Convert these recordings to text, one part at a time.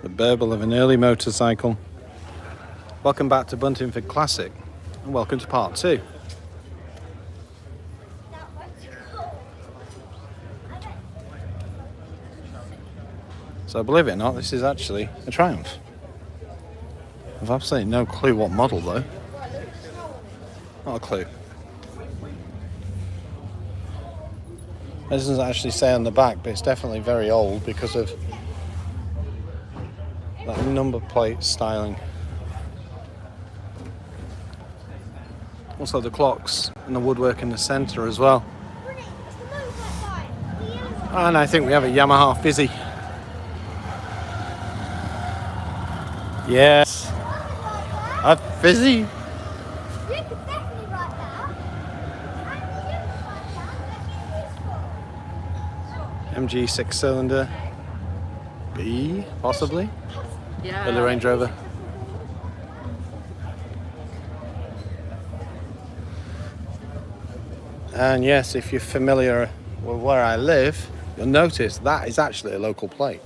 The burble of an early motorcycle. Welcome back to Buntingford Classic, and welcome to part 2. So believe it or not, this is actually a Triumph. I've absolutely no clue what model though. Not a clue. It doesn't actually say on the back, but it's definitely very old because of that number plate styling. Also the clocks and the woodwork in the centre as well. And I think we have a Yamaha Fizzy. Yes. A Fizzy. You could definitely write that. MG 6-cylinder. B, possibly. Yeah. Early Range Rover. And yes, if you're familiar with where I live, you'll notice that is actually a local plate.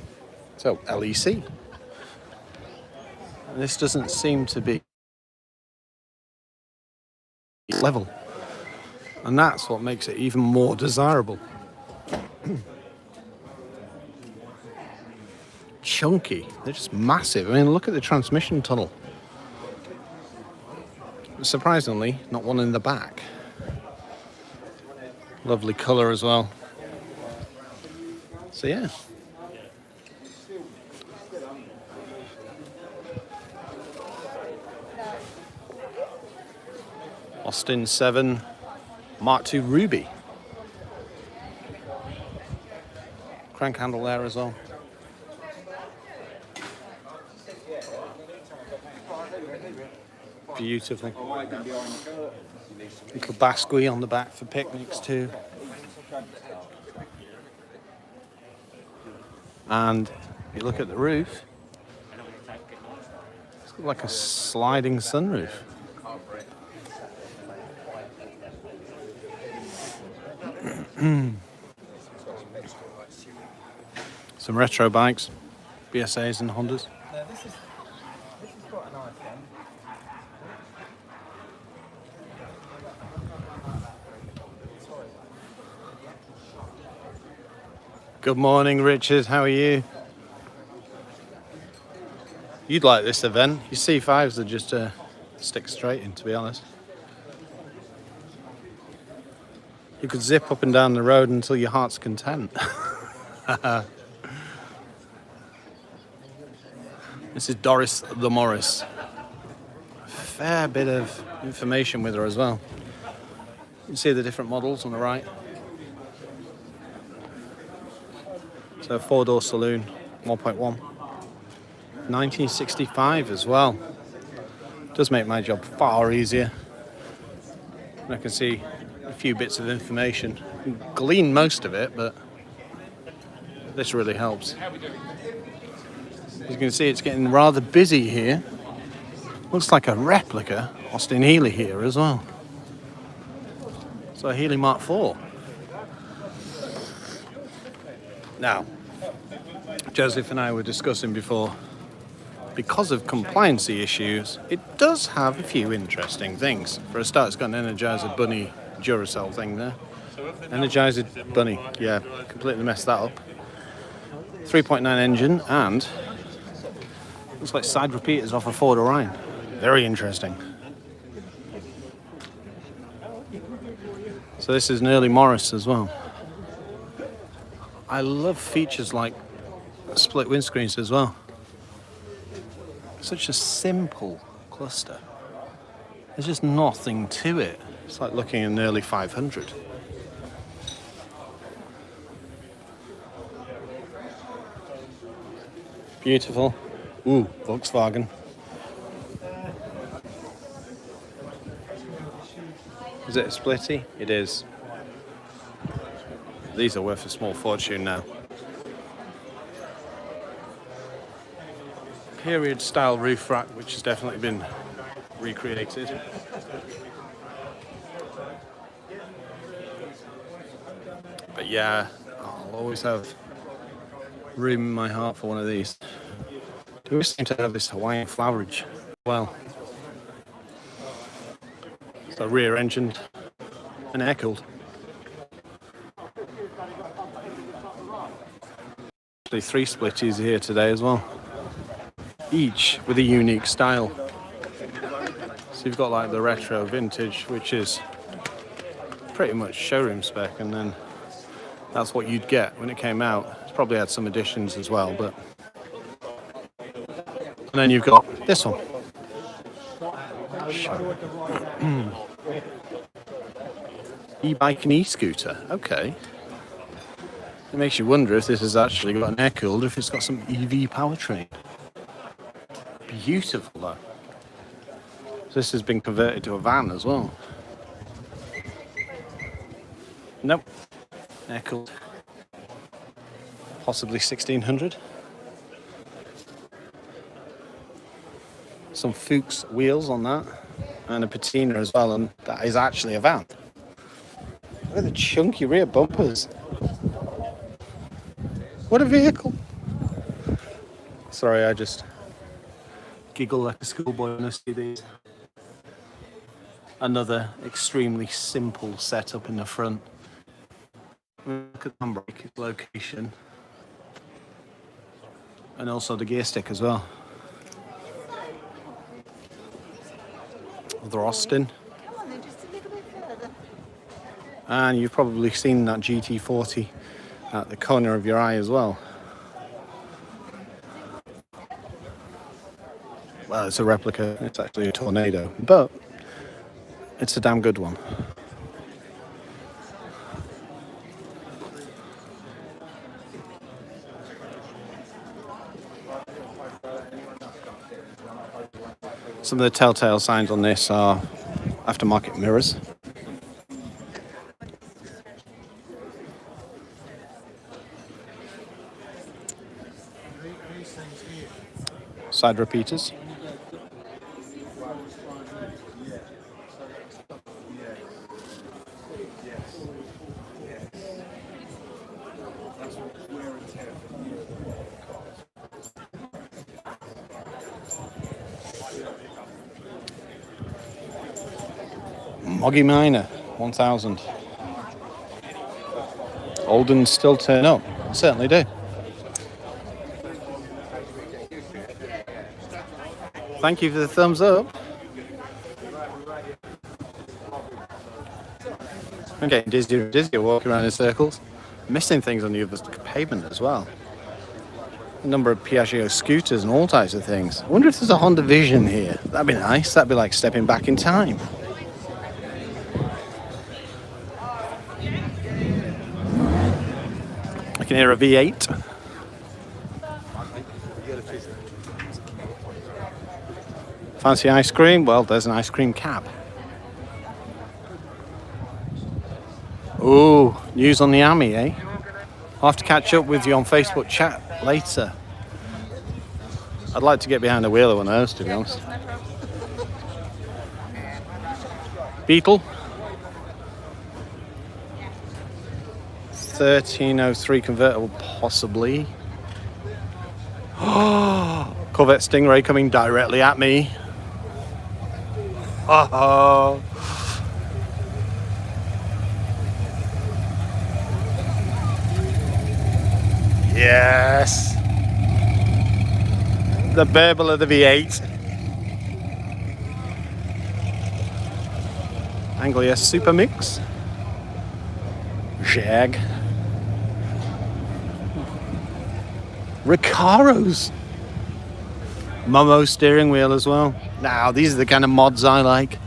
So, LEC. And this doesn't seem to be level. And that's what makes it even more desirable. Chunky. They're just massive. I mean, look at the transmission tunnel. Surprisingly, not one in the back. Lovely colour as well. So yeah. Austin 7 Mark II Ruby. Crank handle there as well. Beautifully. Little basque on the back for picnics too. And if you look at the roof, it's got like a sliding sunroof. Some retro bikes, BSAs and Hondas. This is quite a nice one. Good morning, Richard. How are you? You'd like this event. Your C5s are just stick straight in, to be honest. You could zip up and down the road until your heart's content. This is Doris the Morris. A fair bit of information with her as well. You can see the different models on the right. So 4-door saloon, 1.1. 1965 as well. Does make my job far easier. And I can see a few bits of information. I can glean most of it, but this really helps. As you can see, it's getting rather busy here. Looks like a replica Austin Healey here as well. So a Healey Mark IV. Now, Joseph and I were discussing before, because of compliancy issues, it does have a few interesting things. For a start, it's got an Energizer Bunny Duracell thing there. Energizer Bunny, yeah, completely messed that up. 3.9 engine and looks like side repeaters off a Ford Orion. Very interesting. So this is an early Morris as well. I love features like split windscreens as well. Such a simple cluster. There's just nothing to it. It's like looking at an early 500. Beautiful. Ooh, Volkswagen. Is it a splitty? It is. These are worth a small fortune now. Period style roof rack, which has definitely been recreated. But yeah, I'll always have room in my heart for one of these. Do we seem to have this Hawaiian flowerage? Well, so rear engined and air cooled. Actually, 3 splitties here today as well, each with a unique style. So you've got like the retro vintage, which is pretty much showroom spec, and then that's what you'd get when it came out. It's probably had some additions as well, but and then you've got this one. E-bike and e-scooter. Okay. It makes you wonder if this has actually got an air cooled, if it's got some EV powertrain. Beautiful though. So this has been converted to a van as well. Nope. Air cooled. Possibly 1600. Some Fuchs wheels on that, and a patina as well, and that is actually a van. Look at the chunky rear bumpers. What a vehicle. Sorry, I just giggle like a schoolboy when I see these. Another extremely simple setup in the front. Look at the handbrake, its location. And also the gear stick as well. The Austin. Come on then, just a little bit further. And you've probably seen that GT40 at the corner of your eye as well. Well, it's a replica, it's actually a Tornado, but it's a damn good one. Some of the telltale signs on this are aftermarket mirrors. Side repeaters. Moggy Miner 1000. Old and still turn up. Certainly do. Thank you for the thumbs up. I'm getting dizzy walking around in circles. Missing things on the other pavement as well. A number of Piaggio scooters and all types of things. I wonder if there's a Honda Vision here. That'd be nice. That'd be like stepping back in time. I can hear a V8. Fancy ice cream? Well, there's an ice cream cab. Ooh, news on the Army, eh? I'll have to catch up with you on Facebook chat later. I'd like to get behind the wheel of one of those, to be honest. Beetle. 1303 convertible, possibly. Corvette Stingray coming directly at me. Oh. Yes. The burble of the V8. Anglia Super Mix. Jag. Recaros. Momo steering wheel as well. Now, these are the kind of mods I like.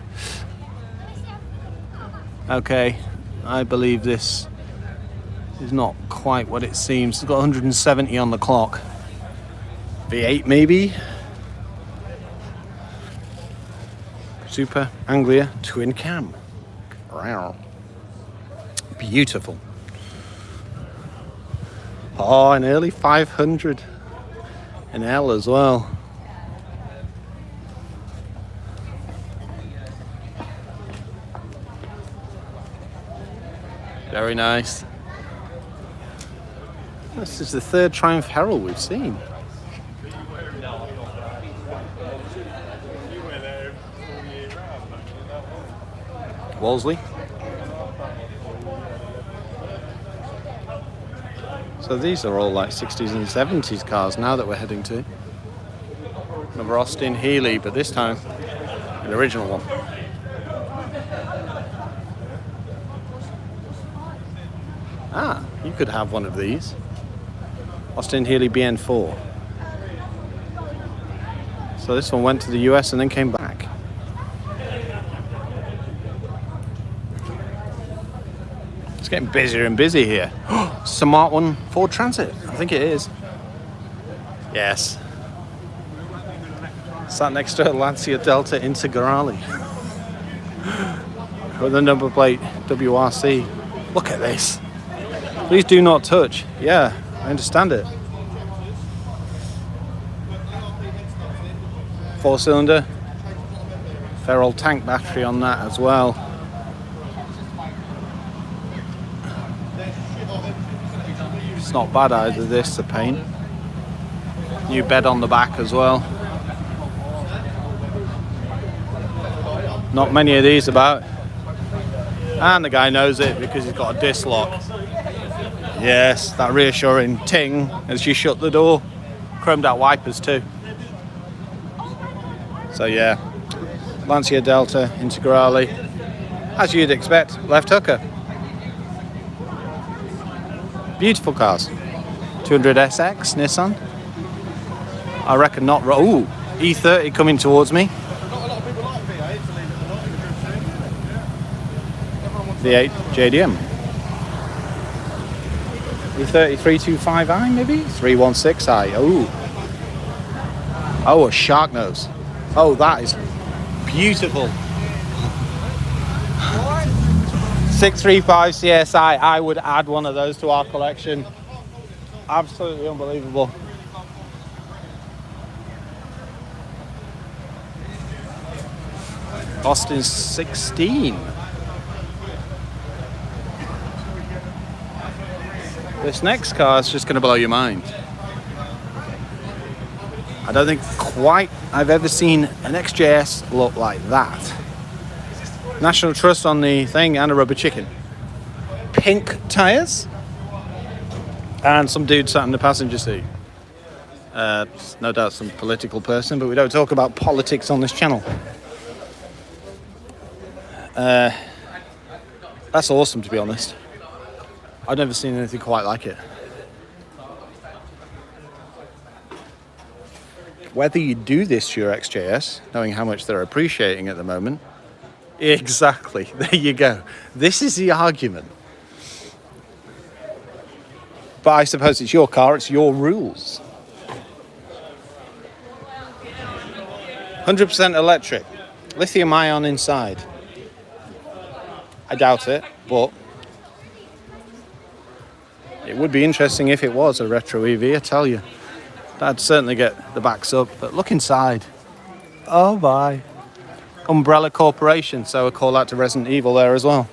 Okay, I believe this is not quite what it seems. It's got 170 on the clock. V8 maybe. Super Anglia twin cam. Wow. Beautiful. Oh, an early 500. An L as well. Very nice. This is the third Triumph Herald we've seen. Wolseley. So these are all like 60s and 70s cars now that we're heading to. Another Austin Healey, but this time an original one. Ah, you could have one of these. Austin Healey BN4. So this one went to the US and then came back. It's getting busier and busy here. Smart one Ford Transit. I think it is. Yes. Sat next to a Lancia Delta Integrale. With the number plate WRC. Look at this. Please do not touch. Yeah, I understand it. 4-cylinder. Ferrol tank battery on that as well. It's not bad either, this, the paint. New bed on the back as well. Not many of these about. And the guy knows it because he's got a disc lock. Yes, that reassuring ting as you shut the door. Chromed out wipers too. So yeah, Lancia Delta Integrale, as you'd expect, left hooker. Beautiful cars. 200SX Nissan. I reckon not. Ooh, E30 coming towards me. V8 JDM. E30 325i maybe? 316i. Ooh. Oh, a shark nose. Oh, that is beautiful. 635 CSI. I would add one of those to our collection. Absolutely unbelievable. Austin 16. This next car is just going to blow your mind. I don't think quite I've ever seen an XJS look like that. National Trust on the thing and a rubber chicken. Pink tyres. And some dude sat in the passenger seat. No doubt some political person, but we don't talk about politics on this channel. That's awesome, to be honest. I've never seen anything quite like it. Whether you do this to your XJS, knowing how much they're appreciating at the moment. Exactly, there you go. This is the argument. But I suppose it's your car, it's your rules. 100% electric. Lithium ion inside. I doubt it, but it would be interesting if it was a retro EV, I tell you. That'd certainly get the backs up, but look inside. Oh my. Umbrella Corporation, so a call out to Resident Evil there as well.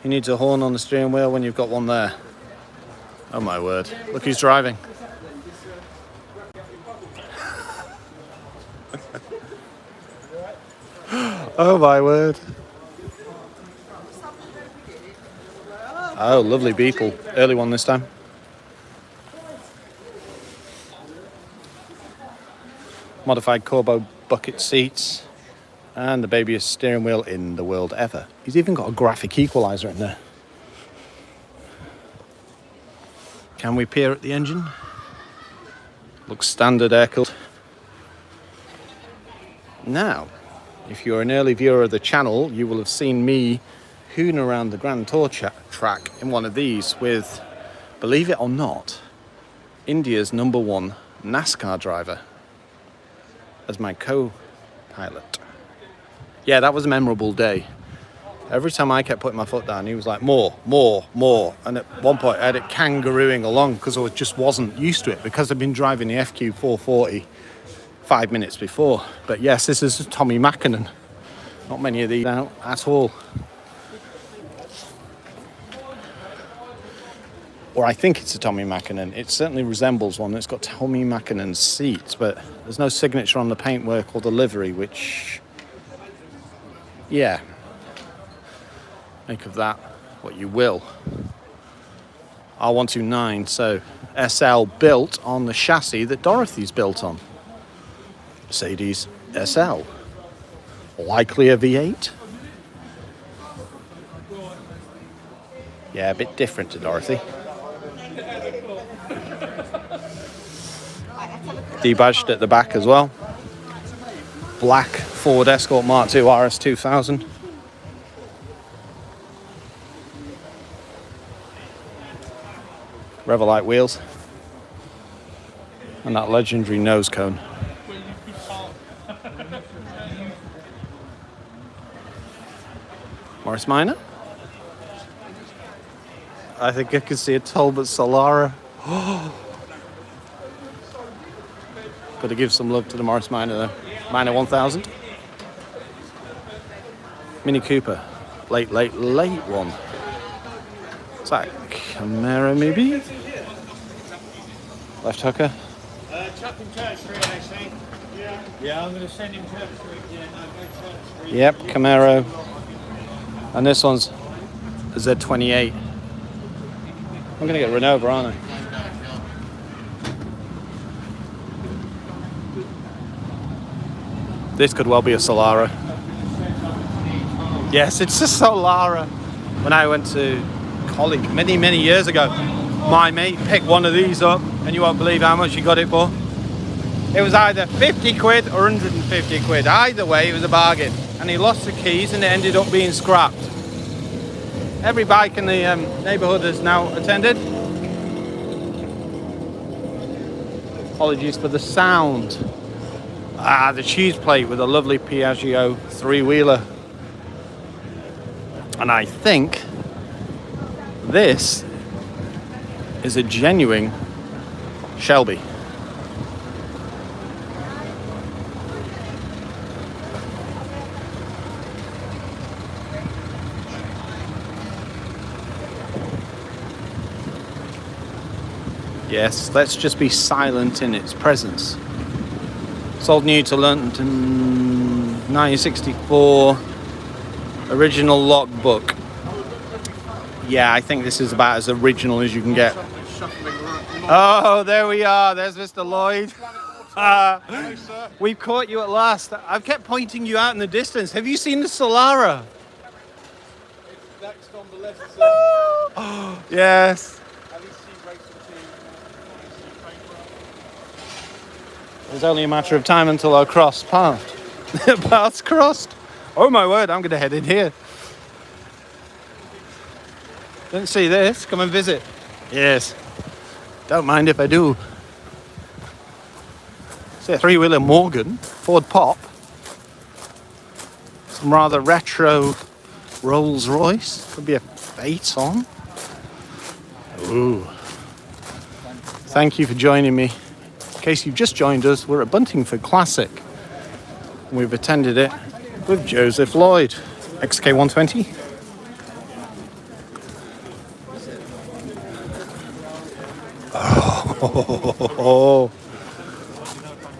He needs a horn on the steering wheel when you've got one there. Oh my word. Look who's driving. Oh my word. Oh, lovely Beetle. Early one this time. Modified Corbo bucket seats. And the babyest steering wheel in the world ever. He's even got a graphic equalizer in there. Can we peer at the engine? Looks standard air-cooled. Now, if you're an early viewer of the channel, you will have seen me hoon around the Grand Tour track in one of these with, believe it or not, India's #1 NASCAR driver as my co-pilot. Yeah, that was a memorable day. Every time I kept putting my foot down, he was like, more. And at one point, I had it kangarooing along because I just wasn't used to it because I'd been driving the FQ 440 5 minutes before. But yes, this is Tommy Mackinnon. Not many of these out at all. or I think it's a Tommy Mackinnon. It certainly resembles one. It's got Tommy Mackinnon seats, but there's no signature on the paintwork or the livery, which, yeah, make of that what you will. R129, so SL built on the chassis that Dorothy's built on. Mercedes SL. Likely a V8. Yeah, a bit different to Dorothy. Debadged at the back as well. Black Ford Escort Mark II RS 2000. Revolite wheels. And that legendary nose cone. Morris Minor. I think I can see a Talbot Solara. Got to give some love to the Morris Minor though. Minor 1000. Mini Cooper. Late one. Is that Camaro maybe? Left hooker. Chuck him Church Street, actually. Yeah, I'm going to send him Church Street. Yeah, no, go Church Street. Yep, Camaro. And this one's a Z28. I'm going to get run over, aren't I? This could well be a Solara. Yes, it's a Solara. When I went to college many years ago, my mate picked one of these up, and you won't believe how much he got it for. It was either 50 quid or 150 quid. Either way, it was a bargain. And he lost the keys and it ended up being scrapped. Every bike in the neighbourhood has now attended. Apologies for the sound. The cheese plate with a lovely Piaggio three-wheeler. And I think this is a genuine Shelby. Yes, let's just be silent in its presence. Sold new to London, 1964, original logbook. Yeah, I think this is about as original as you can get. Oh, there we are. There's Mr. Lloyd. We've caught you at last. I've kept pointing you out in the distance. Have you seen the Solara? It's next on the list. Oh, yes. It's only a matter of time until our cross paths. Paths crossed. Oh my word, I'm going to head in here. Don't see this. Come and visit. Yes. Don't mind if I do. See a three-wheeler Morgan, Ford Pop. Some rather retro Rolls Royce. Could be a Phaeton. Ooh. Thank you for joining me. In case you've just joined us, we're at Buntingford Classic. We've attended it with Joseph Lloyd, XK120. Oh,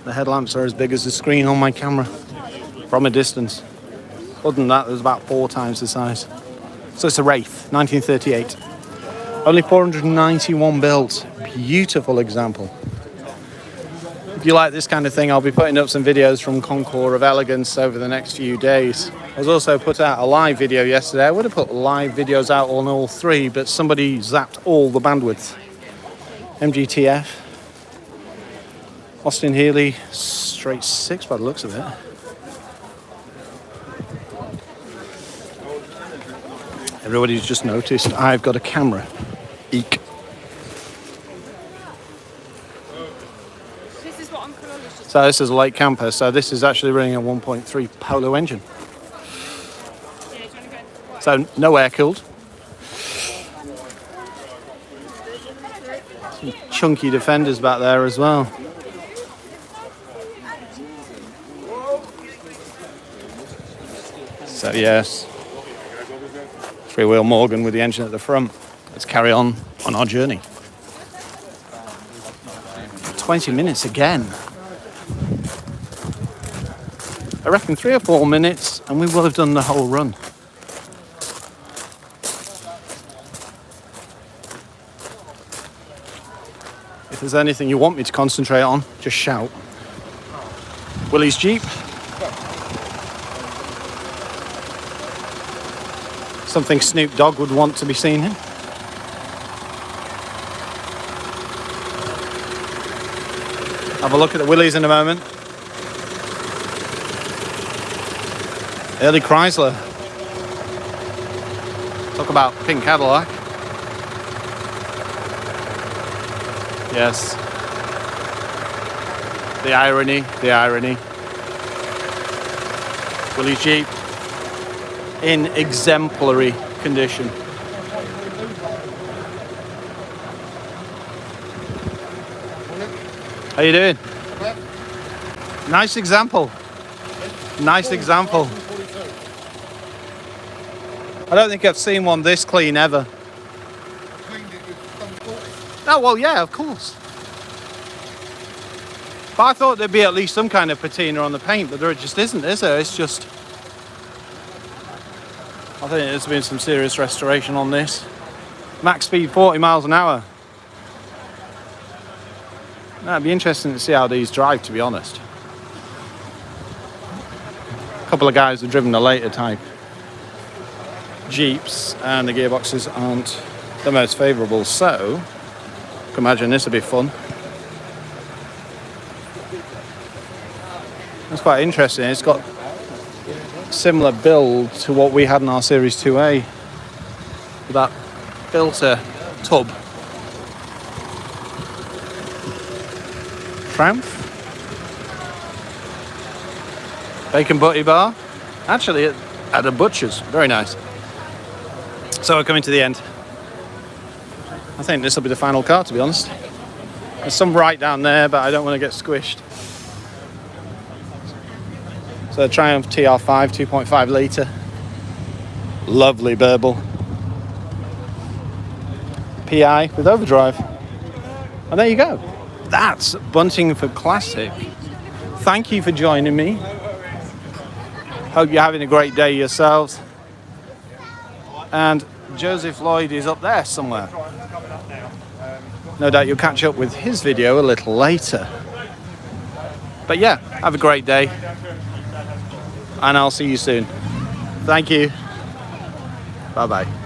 the headlamps are as big as the screen on my camera from a distance. Other than that, there's about 4 times the size. So it's a Wraith, 1938. Only 491 built. Beautiful example. If you like this kind of thing, I'll be putting up some videos from Concours of Elegance over the next few days. I was also put out a live video yesterday. I would have put live videos out on all 3, but somebody zapped all the bandwidth. MGTF. Austin Healey, straight 6 by the looks of it. Everybody's just noticed I've got a camera. Eek. So this is a late camper, so this is actually running a 1.3 Polo engine. So no air cooled. Some chunky Defenders back there as well. So yes, three-wheel Morgan with the engine at the front. let's carry on our journey. 20 minutes again. I reckon 3 or 4 minutes and we will have done the whole run. If there's anything you want me to concentrate on, just shout. Willie's Jeep. Something Snoop Dogg would want to be seen in. Have a look at the Willies in a moment. Early Chrysler. Talk about pink Cadillac. Yes. The irony. Willie's Jeep in exemplary condition. How you doing? Nice example. Nice example. I don't think I've seen one this clean ever. Oh, well, yeah, of course. But I thought there'd be at least some kind of patina on the paint, but there just isn't, is there? It's just... I think there's been some serious restoration on this. Max speed 40 miles an hour. It'd be interesting to see how these drive, to be honest. A couple of guys have driven the later type Jeeps, and the gearboxes aren't the most favourable, so I can imagine this will be fun. That's quite interesting. It's got similar build to what we had in our Series 2A, that filter tub. Triumph. Bacon butty bar. Actually, at a butcher's. Very nice. So we're coming to the end. I think this will be the final car, to be honest. There's some right down there, but I don't want to get squished. So Triumph TR5, 2.5 litre. Lovely burble. PI with overdrive. And there you go. That's Buntingford Classic. Thank you for joining me. Hope you're having a great day yourselves. And Joseph Lloyd is up there somewhere. No doubt you'll catch up with his video a little later. But yeah, have a great day. And I'll see you soon. Thank you. Bye-bye.